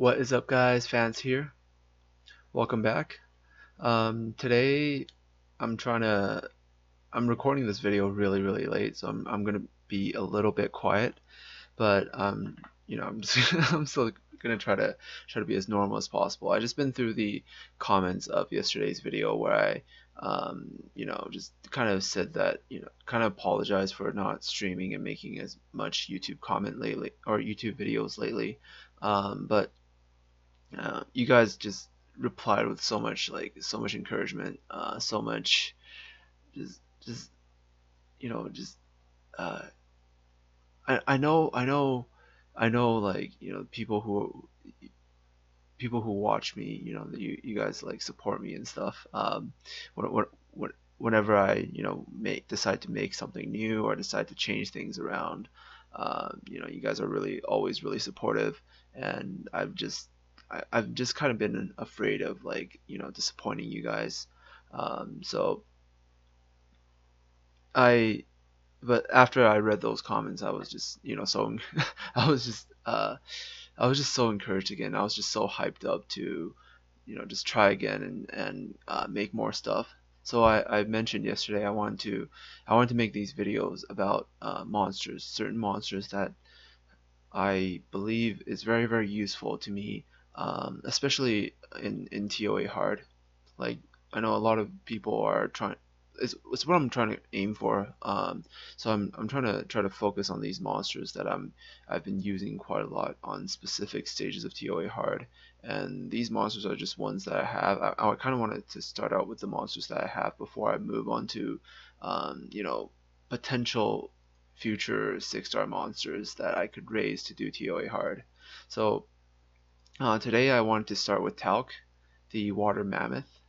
What is up, guys? Fans here. Welcome back. Today I'm trying to I'm recording this video really late, so I'm gonna be a little bit quiet, but I'm just I'm still gonna try to be as normal as possible. I just been through the comments of yesterday's video where I just kind of said that, kind of apologize for not streaming and making as much YouTube comment lately or YouTube videos lately. But you guys just replied with so much encouragement, so much just just uh, I know, like, people who watch me, that you guys like support me and stuff. Whenever I make decide to make something new or decide to change things around, you guys are really always really supportive, and I've just kind of been afraid of, like, disappointing you guys. So I but after I read those comments, I was just, so I was just I was just so encouraged again. I was just so hyped up to, just try again and make more stuff. So I mentioned yesterday I wanted to make these videos about monsters, certain monsters that I believe is very useful to me, especially in TOA hard. Like, I know a lot of people are trying. It's what I'm trying to aim for. So I'm trying to focus on these monsters that I've been using quite a lot on specific stages of TOA hard, and these monsters are just ones that I have. I kind of wanted to start out with the monsters that I have before I move on to, potential future 6-star monsters that I could raise to do TOA hard. So today I wanted to start with Talc, the water mammoth.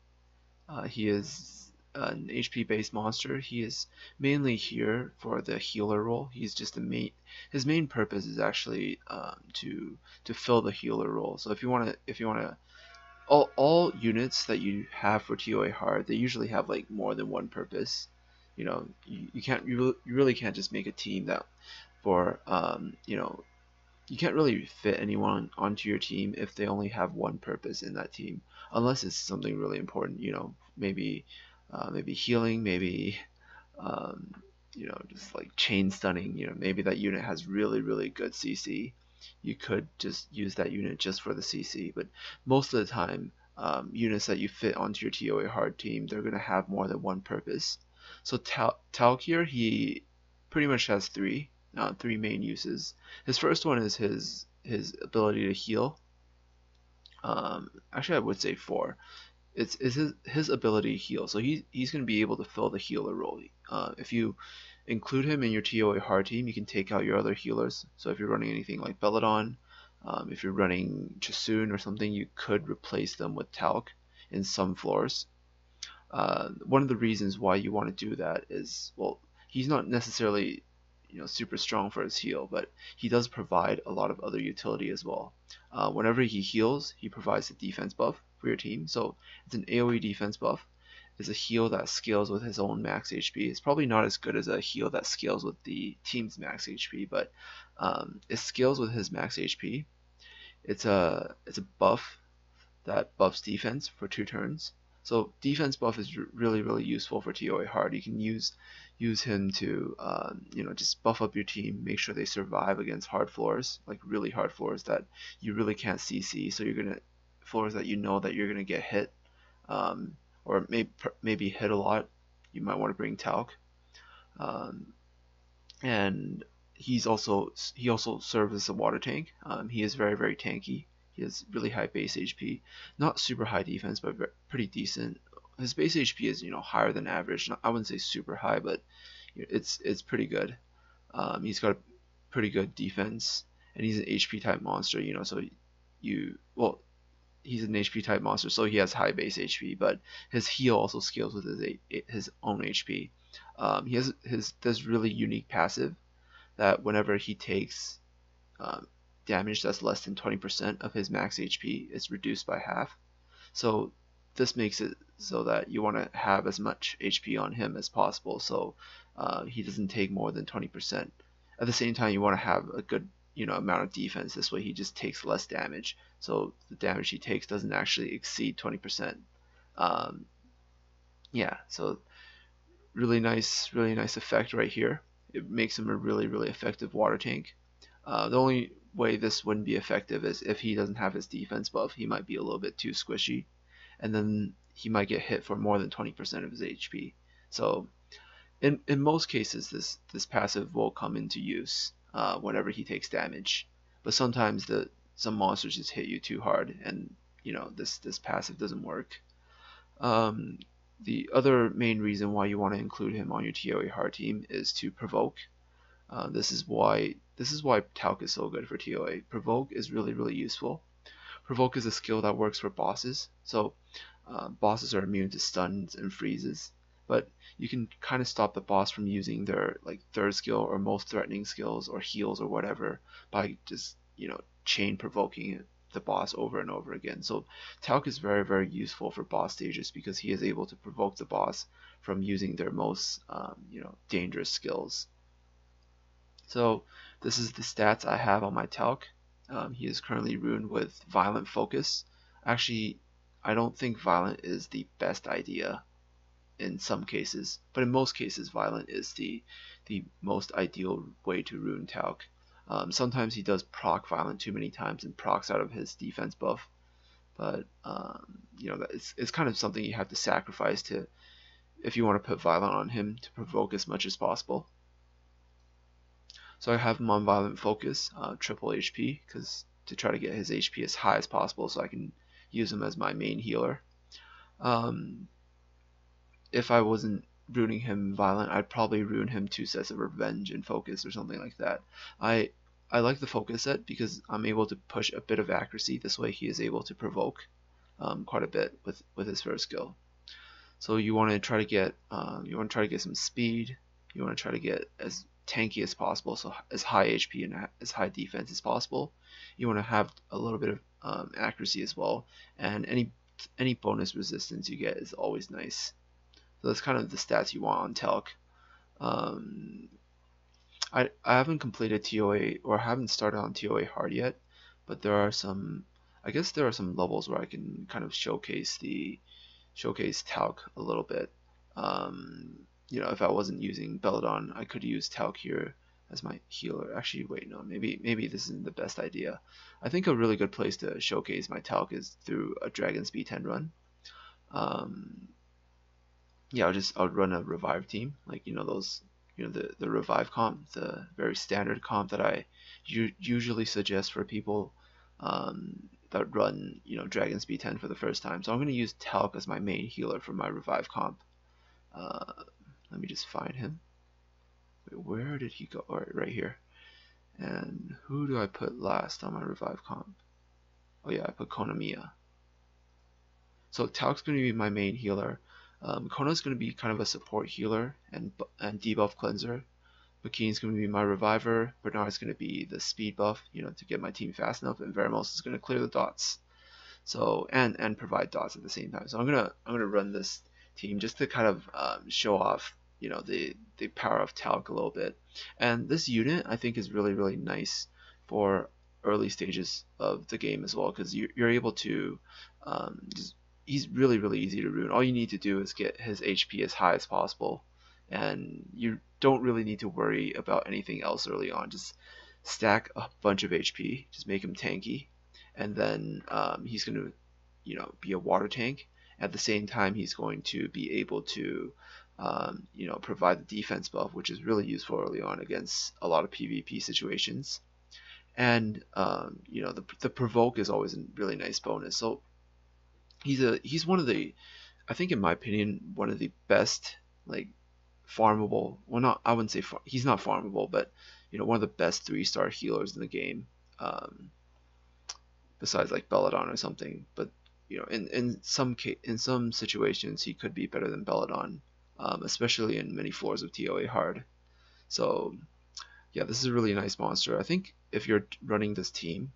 He is an HP based monster. He is mainly here for the healer role. He's just his main purpose is actually to fill the healer role. So if you wanna all units that you have for TOA hard, they usually have like more than one purpose. You really can't just make a team that for you can't really fit anyone onto your team if they only have one purpose in that team, unless it's something really important. Maybe healing, maybe just like chain stunning. Maybe that unit has really good CC. You could just use that unit just for the CC, but most of the time, units that you fit onto your TOA hard team, they're gonna have more than one purpose. So Talc here, he pretty much has three main uses. His first one is his ability to heal. Actually, I would say four. It's his ability to heal. So he's going to be able to fill the healer role. If you include him in your TOA hard team, you can take out your other healers. So if you're running anything like Belladon, if you're running Chasun or something, you could replace them with Talc in some floors. One of the reasons why you want to do that is, well, he's not necessarily super strong for his heal, but he does provide a lot of other utility as well. Whenever he heals, he provides a defense buff for your team. So it's an AoE defense buff. It's a heal that scales with his own max HP. It's probably not as good as a heal that scales with the team's max HP, but it scales with his max HP. It's a buff that buffs defense for 2 turns. So defense buff is really useful for TOA hard. You can use him to just buff up your team, make sure they survive against hard floors, like really hard floors that you really can't CC. So floors that that you're gonna get hit, or maybe hit a lot. You might want to bring Talc, and he also serves as a water tank. He is very tanky. He has really high base HP, not super high defense, but pretty decent. His base HP is higher than average. I wouldn't say super high, but it's pretty good. He's got a pretty good defense, and he's an HP type monster. He's an HP type monster, so he has high base HP, but his heal also scales with his own HP. He has this really unique passive that whenever he takes damage that's less than 20% of his max HP, is reduced by half. So this makes it so that you want to have as much HP on him as possible, so he doesn't take more than 20%. At the same time, you want to have a good amount of defense. This way he just takes less damage, so the damage he takes doesn't actually exceed 20%. Um, yeah, so really nice effect right here. It makes him a really effective water tank. The only way this wouldn't be effective is if he doesn't have his defense buff. He might be a little bit too squishy, and then he might get hit for more than 20% of his HP. So in most cases, this passive will come into use whenever he takes damage. But sometimes some monsters just hit you too hard, and this passive doesn't work. Um, the other main reason why you want to include him on your TOA hard team is to provoke. This is why Talc is so good for TOA. Provoke is really useful. Provoke is a skill that works for bosses. So bosses are immune to stuns and freezes, but you can kind of stop the boss from using their like third skill or most threatening skills or heals or whatever by just chain provoking the boss over and over again. So Talc is very useful for boss stages because he is able to provoke the boss from using their most dangerous skills. So this is the stats I have on my Talc. He is currently ruined with Violent Focus. Actually, I don't think Violent is the best idea in some cases, but in most cases Violent is the most ideal way to ruin Talc. Sometimes he does proc Violent too many times and procs out of his defense buff, but it's kind of something you have to sacrifice to if you want to put Violent on him to provoke as much as possible. So I have him on Violent Focus, triple HP, because to try to get his HP as high as possible so I can use him as my main healer. If I wasn't ruining him Violent, I'd probably ruin him 2 sets of Revenge and Focus or something like that. I like the Focus set because I'm able to push a bit of accuracy. This way he is able to provoke quite a bit with his first skill. So you want to try to get some speed. You want to try to get as tanky as possible, so as high HP and as high defense as possible. You want to have a little bit of accuracy as well, and any bonus resistance you get is always nice. So that's kind of the stats you want on Talc. I haven't completed TOA or haven't started on TOA hard yet, but I guess there are some levels where I can kind of showcase Talc a little bit. If I wasn't using Belladon, I could use Talc here as my healer. Actually, wait, no, maybe this isn't the best idea. I think a really good place to showcase my Talc is through a Dragon Speed 10 run. Yeah, I'll run a revive team, like the revive comp, the very standard comp that I usually suggest for people that run Dragon Speed 10 for the first time. So I'm going to use Talc as my main healer for my revive comp. Let me just find him. Wait, where did he go? Alright, right here. And who do I put last on my revive comp? Oh yeah, I put Konamiya. So Talc's going to be my main healer. Kona's going to be kind of a support healer and debuff cleanser. Bakine's going to be my reviver. Bernard's going to be the speed buff, to get my team fast enough, and Veramos is going to clear the dots. So and provide dots at the same time. So I'm gonna run this team just to kind of show off the power of Talc a little bit. And this unit I think is really nice for early stages of the game as well, because you're able to he's really easy to ruin. All you need to do is get his HP as high as possible, and you don't really need to worry about anything else early on. Just stack a bunch of HP, just make him tanky, and then he's going to be a water tank. At the same time, he's going to be able to provide the defense buff, which is really useful early on against a lot of PvP situations. And the provoke is always a really nice bonus. So he's one of the, I think in my opinion, one of the best farmable. Well, not, I wouldn't say he's not farmable, but one of the best 3-star healers in the game. Besides like Belladon or something, but in some situations he could be better than Belladon, especially in many floors of TOA hard. So yeah, this is a really nice monster. I think if you're running this team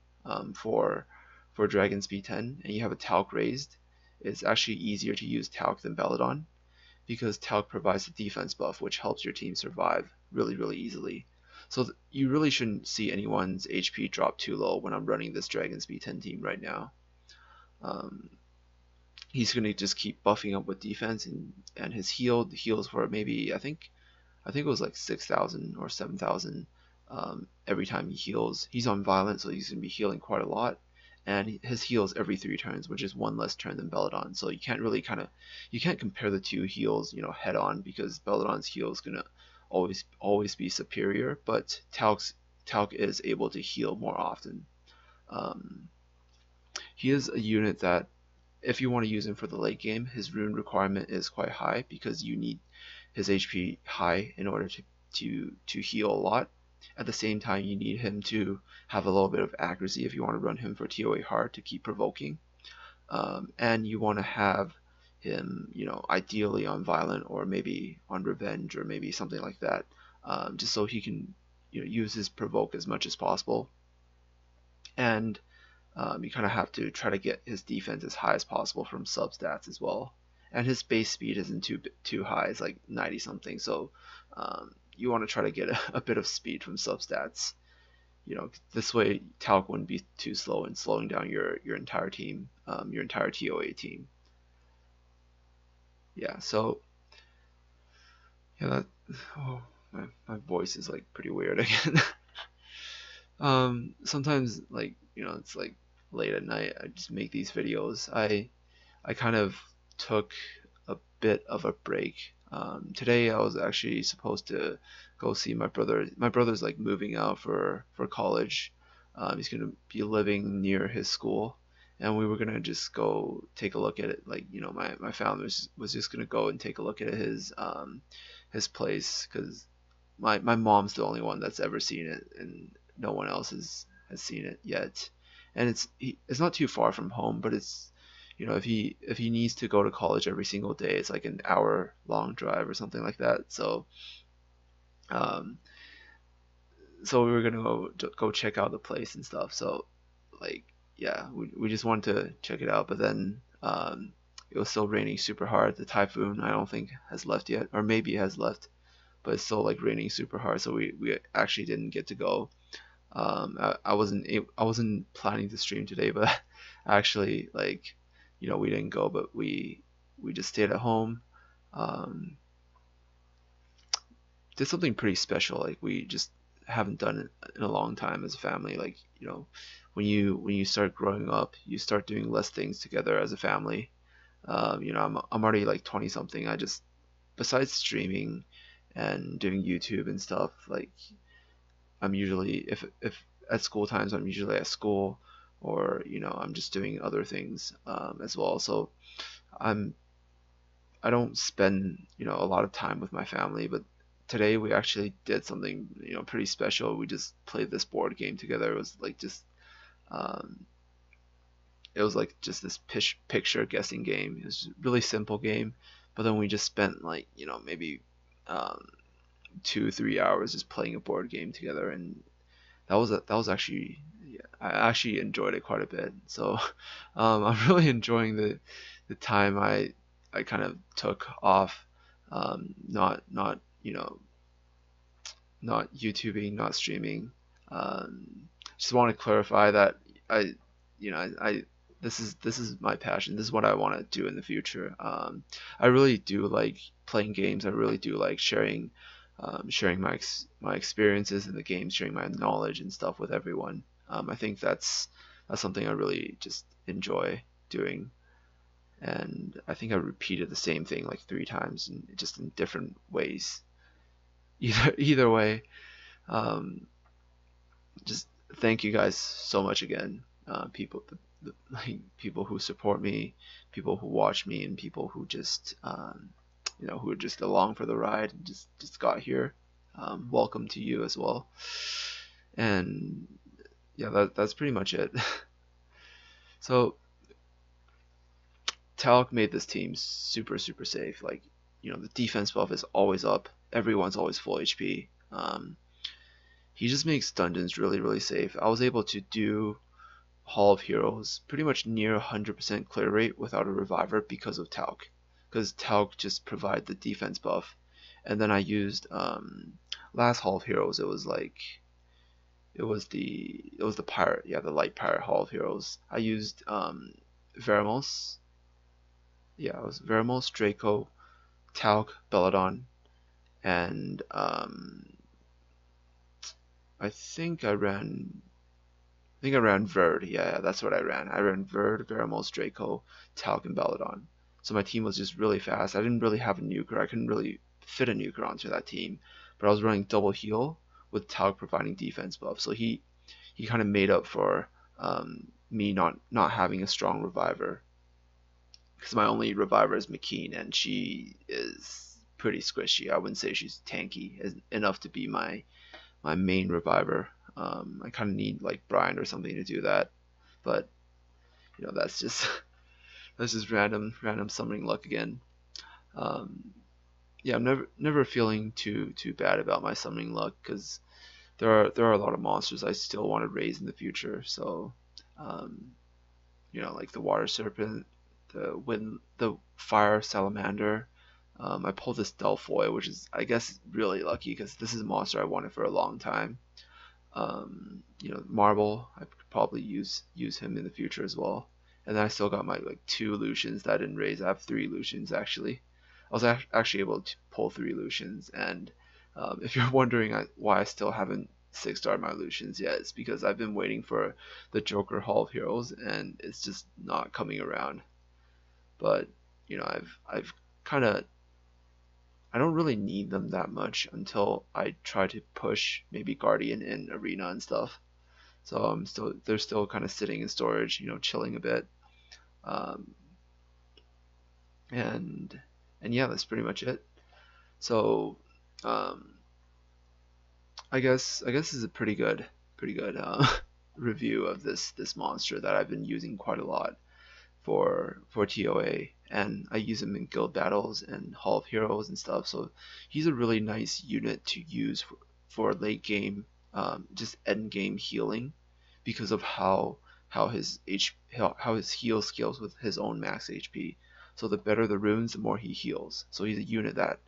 for Dragon Speed 10 and you have a Talc raised, it's actually easier to use Talc than Belladon, because Talc provides the defense buff, which helps your team survive really easily. So you really shouldn't see anyone's HP drop too low when I'm running this Dragon Speed 10 team right now. Um, he's going to just keep buffing up with defense, and his heals for maybe I think it was like 6,000 or 7,000 every time he heals. He's on violent, so he's going to be healing quite a lot, and his heals every 3 turns, which is 1 less turn than Belladon. So you can't really you can't compare the two heals, head on, because Belladon's heal is going to always be superior, but Talc is able to heal more often. Um, he is a unit that, if you want to use him for the late game, his rune requirement is quite high, because you need his HP high in order to heal a lot. At the same time, you need him to have a little bit of accuracy if you want to run him for TOA hard to keep provoking. And you want to have him, ideally on violent, or maybe on revenge, or maybe something like that, just so he can, use his provoke as much as possible. And you kind of have to try to get his defense as high as possible from substats as well. And his base speed isn't too high; it's like 90 something. So you want to try to get a bit of speed from substats. This way Talc wouldn't be too slow and slowing down your entire team, your entire TOA team. Yeah. So yeah, my voice is like pretty weird again. Sometimes, like, it's like late at night, I just make these videos. I kind of took a bit of a break. Today I was actually supposed to go see my brother. My brother's like moving out for college. He's gonna be living near his school, and we were gonna just go take a look at it. Like, my family was just gonna go and take a look at his place, because my mom's the only one that's ever seen it, and no one else has seen it yet. And it's not too far from home, but it's, if he needs to go to college every single day, it's like an hour long drive or something like that. So so we were gonna go check out the place and stuff. So, like, yeah, we just wanted to check it out, but then it was still raining super hard. The typhoon, I don't think, has left yet, or maybe it has left, but it's still like raining super hard, so we actually didn't get to go. I wasn't planning to stream today, but actually, like, we didn't go, but we just stayed at home. Did something pretty special. Like, we just haven't done it in a long time as a family. Like, when you start growing up, you start doing less things together as a family. I'm already like 20 something. I just, besides streaming and doing YouTube and stuff, like, I'm usually, if at school times, I'm usually at school, or I'm just doing other things as well. So I don't spend a lot of time with my family, but today we actually did something pretty special. We just played this board game together. Um, it was like just this picture guessing game. It was a really simple game, but then we just spent, like, maybe 2-3 hours just playing a board game together, and that was actually, yeah, I actually enjoyed it quite a bit. So I'm really enjoying the time I kind of took off, not not YouTubing, not streaming. Just want to clarify that I I this is my passion. This is what I want to do in the future. I really do like playing games. I really do like sharing my experiences in the game, sharing my knowledge and stuff with everyone. I think that's something I really just enjoy doing, and I think I repeated the same thing like 3 times, and just in different ways. Either way, um, just thank you guys so much again, like, people who support me, people who watch me, and people who just who are just along for the ride and just got here. Welcome to you as well. And yeah, that's pretty much it. So Talc made this team super safe. Like, the defense buff is always up. Everyone's always full HP. He just makes dungeons really safe. I was able to do Hall of Heroes pretty much near 100% clear rate without a reviver because of Talc. Because Talc just provide the defense buff, and then I used last Hall of Heroes, it was the pirate, yeah, the light pirate Hall of Heroes. I used Veramos, yeah, it was Veramos, Draco, Talc, Belladon, and I think I ran Verd. Yeah, that's what I ran. I ran Verd, Veramos, Draco, Talc, and Belladon. So my team was just really fast. I didn't really have a nuker. I couldn't really fit a nuker onto that team. But I was running double heal with Talc providing defense buff. So he kind of made up for me not having a strong reviver. Because my only reviver is McKean, and she is pretty squishy. I wouldn't say she's tanky enough to be my main reviver. I kind of need like Brian or something to do that, but that's just that's just random summoning luck again. Um, yeah, I'm never feeling too bad about my summoning luck because there are a lot of monsters I still want to raise in the future. So, um, like the water serpent, the fire salamander. I pulled this Delphoid, which is I guess really lucky because this is a monster I wanted for a long time. Marble, I could probably use him in the future as well. And then I still got my like 2 Lucians that I didn't raise. I have 3 Lucians actually. I was actually able to pull 3 Lucians, and if you're wondering why I still haven't 6-starred my Lucians yet, it's because I've been waiting for the Joker Hall of Heroes, and it's just not coming around. But I've kind of I don't really need them that much until I try to push maybe Guardian in Arena and stuff. So they're still kind of sitting in storage, chilling a bit. Um, and yeah, that's pretty much it. So um, I guess this is a pretty good review of this monster that I've been using quite a lot for TOA, and I use him in guild battles and Hall of Heroes and stuff. So he's a really nice unit to use for late game, just end game healing, because of how his heal scales with his own max HP. So the better the runes, the more he heals. So he's a unit that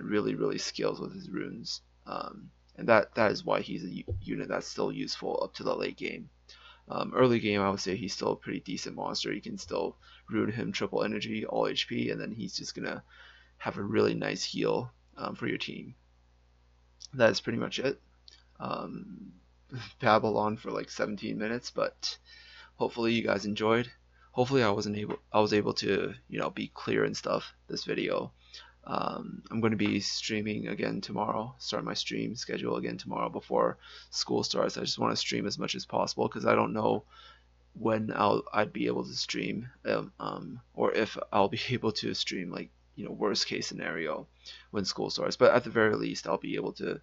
really scales with his runes, and that is why he's a unit that's still useful up to the late game. Early game, I would say he's still a pretty decent monster. You can still rune him triple energy, all HP, and then he's just gonna have a really nice heal for your team. That is pretty much it. Um, Babble on for like 17 minutes, but hopefully you guys enjoyed. Hopefully I was able to be clear and stuff this video. I'm going to be streaming again tomorrow. Start my stream schedule again tomorrow before school starts. I just want to stream as much as possible because I don't know when I'd be able to stream, or if I'll be able to stream, like worst case scenario when school starts. But at the very least, I'll be able to,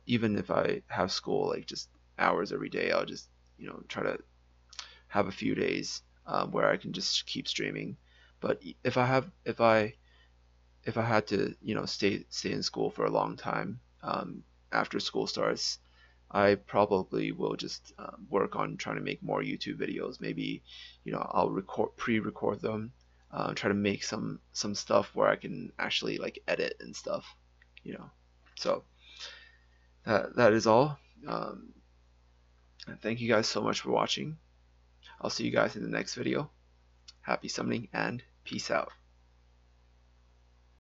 even if I have school like just hours every day, I'll just try to have a few days where I can just keep streaming. But if I had to, stay in school for a long time after school starts, I probably will just work on trying to make more YouTube videos. Maybe, I'll pre-record them, try to make some stuff where I can actually like edit and stuff, So that is all. Thank you guys so much for watching. I'll see you guys in the next video. Happy summoning and peace out.